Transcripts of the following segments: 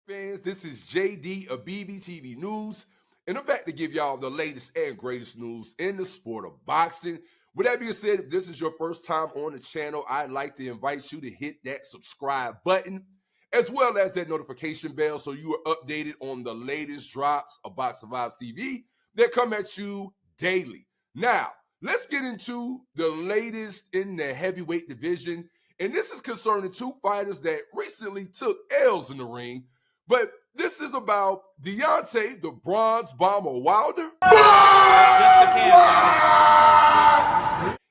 Fans, this is JD of Bvtvnews, and I'm back to give y'all the latest and greatest news in the sport of boxing. With that being said, if this is your first time on the channel, I'd like to invite you to hit that subscribe button, as well as that notification bell, so you are updated on the latest drops of Boxing Vibes TV that come at you daily. Now, let's get into the latest in the heavyweight division, and this is concerning two fighters that recently took L's in the ring. But this is about Deontay, the Bronze Bomber Wilder,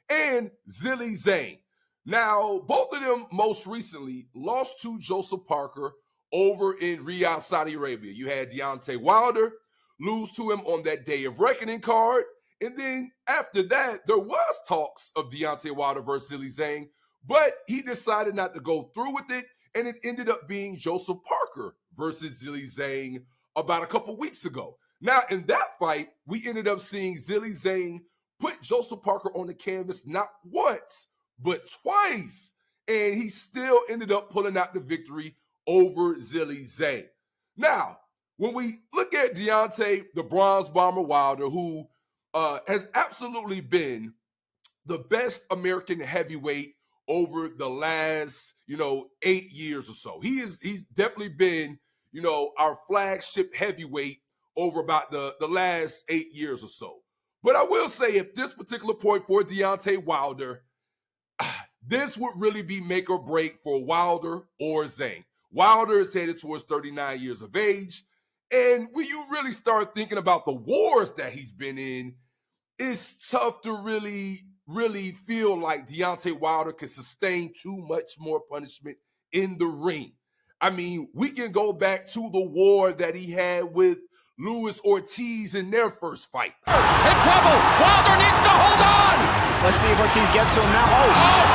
and Zhili Zhang. Now, both of them most recently lost to Joseph Parker over in Riyadh, Saudi Arabia. You had Deontay Wilder lose to him on that Day of Reckoning card. And then after that, there was talks of Deontay Wilder versus Zhili Zhang, but he decided not to go through with it. And it ended up being Joseph Parker versus Zhili Zhang about a couple weeks ago. Now, in that fight, we ended up seeing Zhili Zhang put Joseph Parker on the canvas not once, but twice. And he still ended up pulling out the victory over Zhili Zhang. Now, when we look at Deontay, the Bronze Bomber Wilder, who has absolutely been the best American heavyweight over the last, 8 years or so. He's definitely been, our flagship heavyweight over about the last 8 years or so. But I will say at this particular point for Deontay Wilder, this would really be make or break for Wilder or Zhang. Wilder is headed towards 39 years of age. And when you really start thinking about the wars that he's been in, it's tough to really feel like Deontay Wilder can sustain too much more punishment in the ring. I mean, we can go back to the war that he had with Luis Ortiz in their first fight. In trouble! Wilder needs to hold on! Let's see if Ortiz gets to him now. Oh,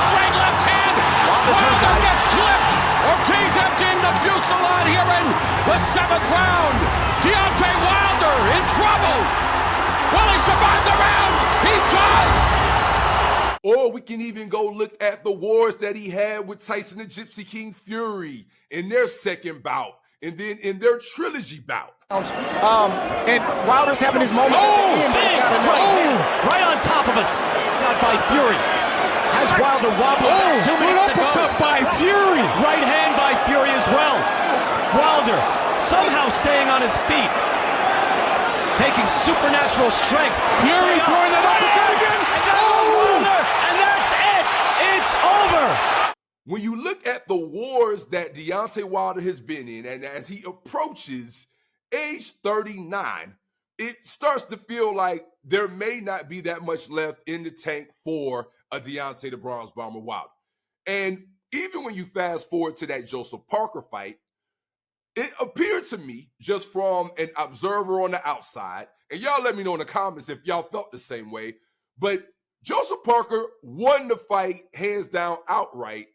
straight left hand! Wilder gets clipped! Ortiz emptying the fusillade here in the 7th round! Deontay Wilder in trouble! Will he survive the round? He does! Or we can even go look at the wars that he had with Tyson and Gypsy King Fury in their second bout, and then in their trilogy bout. And Wilder's having his moment. Right on top of us. Got by Fury. Has Wilder wobbling. 2 minutes to go. By Fury. Right hand by Fury as well. Wilder somehow staying on his feet. Taking supernatural strength. Fury throwing that uppercut again. And that's it. It's over. When you look at the wars that Deontay Wilder has been in, and as he approaches age 39, it starts to feel like there may not be that much left in the tank for a Deontay the Bronze Bomber Wilder. And even when you fast forward to that Joseph Parker fight, it appeared to me, just from an observer on the outside, and y'all let me know in the comments if y'all felt the same way, but Joseph Parker won the fight hands down outright.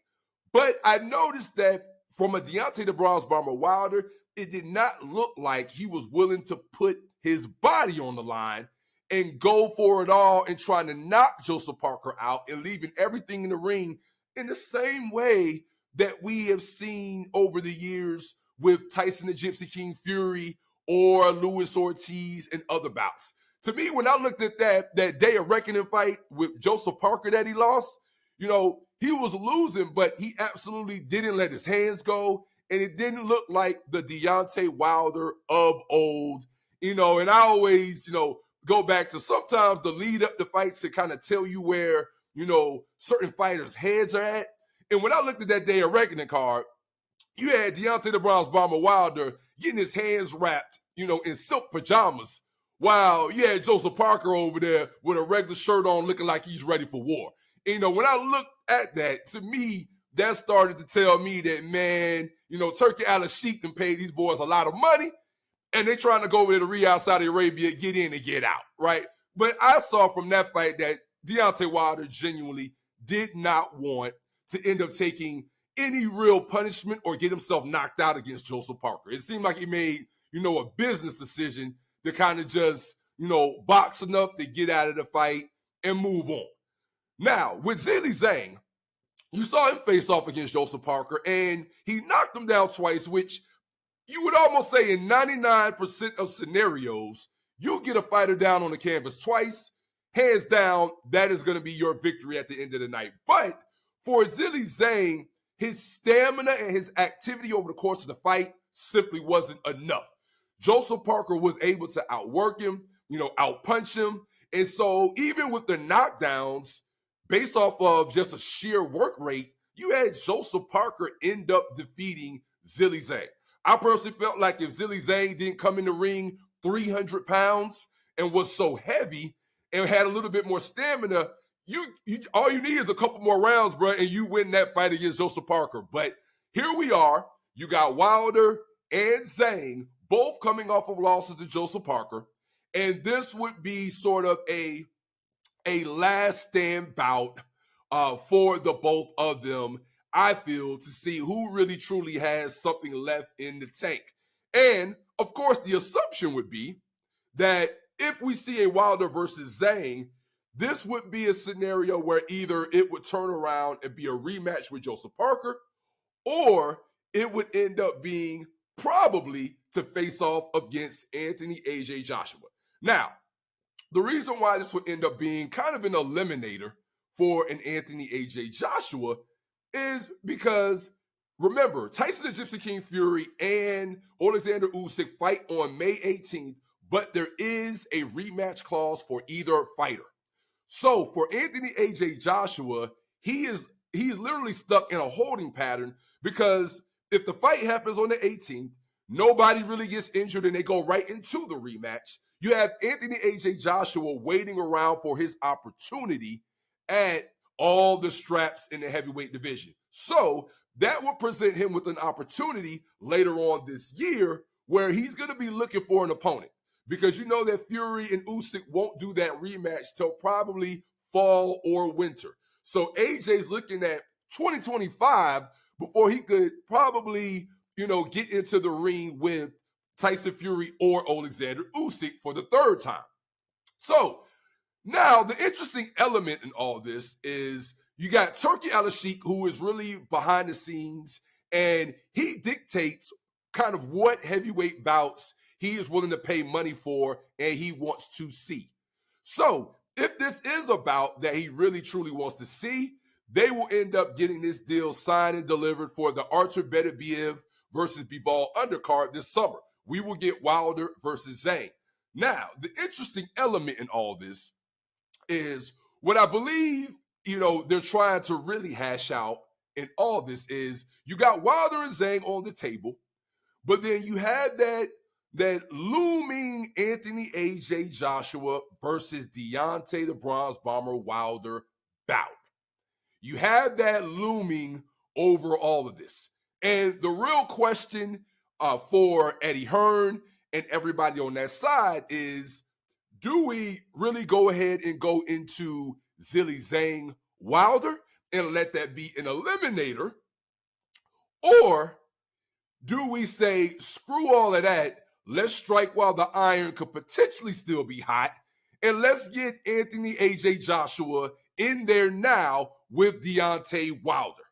But I noticed that from a Deontay the Bronze Bomber Wilder, it did not look like he was willing to put his body on the line and go for it all and trying to knock Joseph Parker out and leaving everything in the ring in the same way that we have seen over the years with Tyson and Gypsy King Fury or Luis Ortiz and other bouts. To me, when I looked at that Day of Reckoning fight with Joseph Parker that he lost, he was losing, but he absolutely didn't let his hands go. And it didn't look like the Deontay Wilder of old, and I always, go back to sometimes the lead up to fights to kind of tell you where, certain fighters' heads are at. And when I looked at that Day of Reckoning card, you had Deontay the Bronze Bomber Wilder getting his hands wrapped, in silk pajamas, while you had Joseph Parker over there with a regular shirt on looking like he's ready for war. And, when I looked at that, to me, that started to tell me that, man, Turkey Al-Sheikh and paid these boys a lot of money, and they're trying to go over to Riyadh, Saudi Arabia, get in and get out, right? But I saw from that fight that Deontay Wilder genuinely did not want to end up taking any real punishment or get himself knocked out against Joseph Parker. It seemed like he made, a business decision to kind of just, box enough to get out of the fight and move on. Now, with Zhili Zhang, you saw him face off against Joseph Parker, and he knocked him down twice, which you would almost say in 99% of scenarios, you get a fighter down on the canvas twice, hands down, that is going to be your victory at the end of the night. But for Zhili Zhang, his stamina and his activity over the course of the fight simply wasn't enough. Joseph Parker was able to outwork him, outpunch him. And so even with the knockdowns, based off of just a sheer work rate, you had Joseph Parker end up defeating Zhili Zhang. I personally felt like if Zhili Zhang didn't come in the ring 300 pounds and was so heavy and had a little bit more stamina, you all you need is a couple more rounds, bro, and you win that fight against Joseph Parker. But here we are. You got Wilder and Zhang both coming off of losses to Joseph Parker, and this would be sort of a last stand bout for the both of them, I feel, to see who really truly has something left in the tank. And, of course, the assumption would be that if we see a Wilder versus Zhang, this would be a scenario where either it would turn around and be a rematch with Joseph Parker, or it would end up being probably to face off against Anthony A.J. Joshua. Now, the reason why this would end up being kind of an eliminator for an Anthony A.J. Joshua is because, remember, Tyson the Gypsy King Fury and Oleksandr Usyk fight on May 18th, but there is a rematch clause for either fighter. So for Anthony A.J. Joshua, he's literally stuck in a holding pattern because if the fight happens on the 18th, nobody really gets injured and they go right into the rematch. You have Anthony A.J. Joshua waiting around for his opportunity at all the straps in the heavyweight division. So that will present him with an opportunity later on this year where he's going to be looking for an opponent, because you know that Fury and Usyk won't do that rematch till probably fall or winter. So AJ's looking at 2025 before he could probably, get into the ring with Tyson Fury or Oleksandr Usyk for the third time. So now the interesting element in all this is you got Turki Al-Sheikh, who is really behind the scenes, and he dictates kind of what heavyweight bouts he is willing to pay money for and he wants to see. So if this is a bout that he really truly wants to see, they will end up getting this deal signed and delivered for the Artur Beterbiev versus Bivol undercard this summer. We will get Wilder versus Zhang. Now, the interesting element in all this is what I believe, they're trying to really hash out in all this is you got Wilder and Zhang on the table, but then you had that looming Anthony A.J. Joshua versus Deontay the Bronze Bomber Wilder bout. You had that looming over all of this. And the real question for Eddie Hearn and everybody on that side is, do we really go ahead and go into Zhili Zhang Wilder and let that be an eliminator? Or do we say, screw all of that, let's strike while the iron could potentially still be hot, and let's get Anthony A.J. Joshua in there now with Deontay Wilder,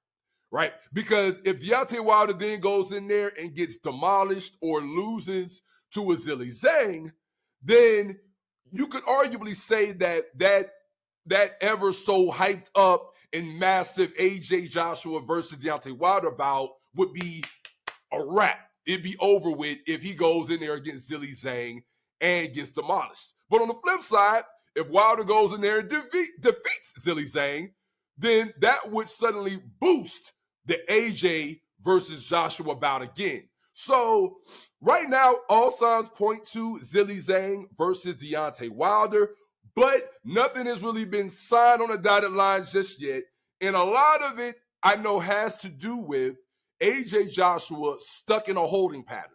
right? Because if Deontay Wilder then goes in there and gets demolished or loses to a Zhili Zhang, then you could arguably say that ever so hyped up and massive A.J. Joshua versus Deontay Wilder bout would be a wrap. It'd be over with if he goes in there against Zhili Zhang and gets demolished. But on the flip side, if Wilder goes in there and defeats Zhili Zhang, then that would suddenly boost the AJ versus Joshua bout again. So right now, all signs point to Zhili Zhang versus Deontay Wilder, but nothing has really been signed on the dotted line just yet. And a lot of it, I know, has to do with AJ Joshua stuck in a holding pattern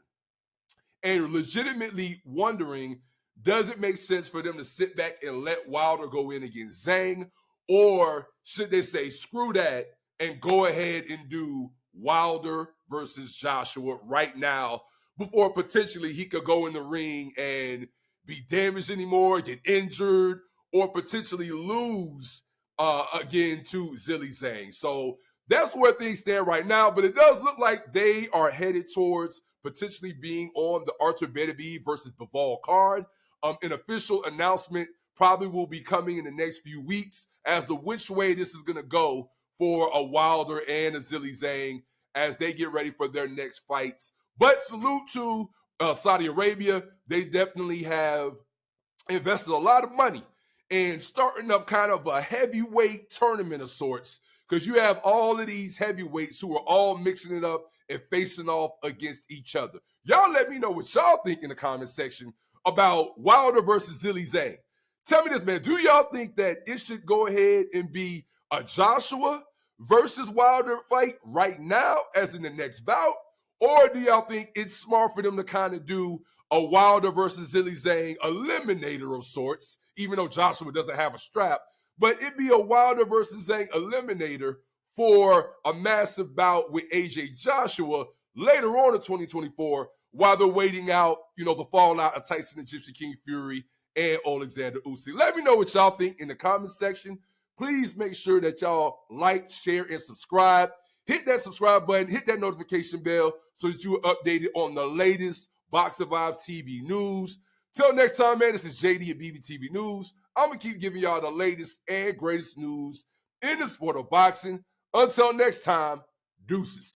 and legitimately wondering, does it make sense for them to sit back and let Wilder go in against Zhang, or should they say, screw that, and go ahead and do Wilder versus Joshua right now before potentially he could go in the ring and be damaged anymore, get injured, or potentially lose again to Zhili Zhang. So that's where things stand right now. But it does look like they are headed towards potentially being on the Artur Beterbiev versus Bivol card. An official announcement probably will be coming in the next few weeks as to which way this is going to go for a Wilder and a Zhili Zhang as they get ready for their next fights. But salute to Saudi Arabia. They definitely have invested a lot of money in starting up kind of a heavyweight tournament of sorts, because you have all of these heavyweights who are all mixing it up and facing off against each other. Y'all let me know what y'all think in the comment section about Wilder versus Zhili Zhang. Tell me this, man. Do y'all think that it should go ahead and be a Johsua versus Wilder fight right now, as in the next bout? Or do y'all think it's smart for them to kind of do a Wilder versus Zhili Zhang eliminator of sorts, even though Johsua doesn't have a strap, but it'd be a Wilder versus Zhang eliminator for a massive bout with AJ Joshua later on in 2024 while they're waiting out, the fallout of Tyson and Gypsy King Fury and Oleksandr Usyk. Let me know what y'all think in the comment section. Please make sure that y'all like, share, and subscribe. Hit that subscribe button, hit that notification bell so that you are updated on the latest Boxing Vibes TV news. Till next time, man, this is JD at Bvtvnews. I'm going to keep giving y'all the latest and greatest news in the sport of boxing. Until next time, deuces.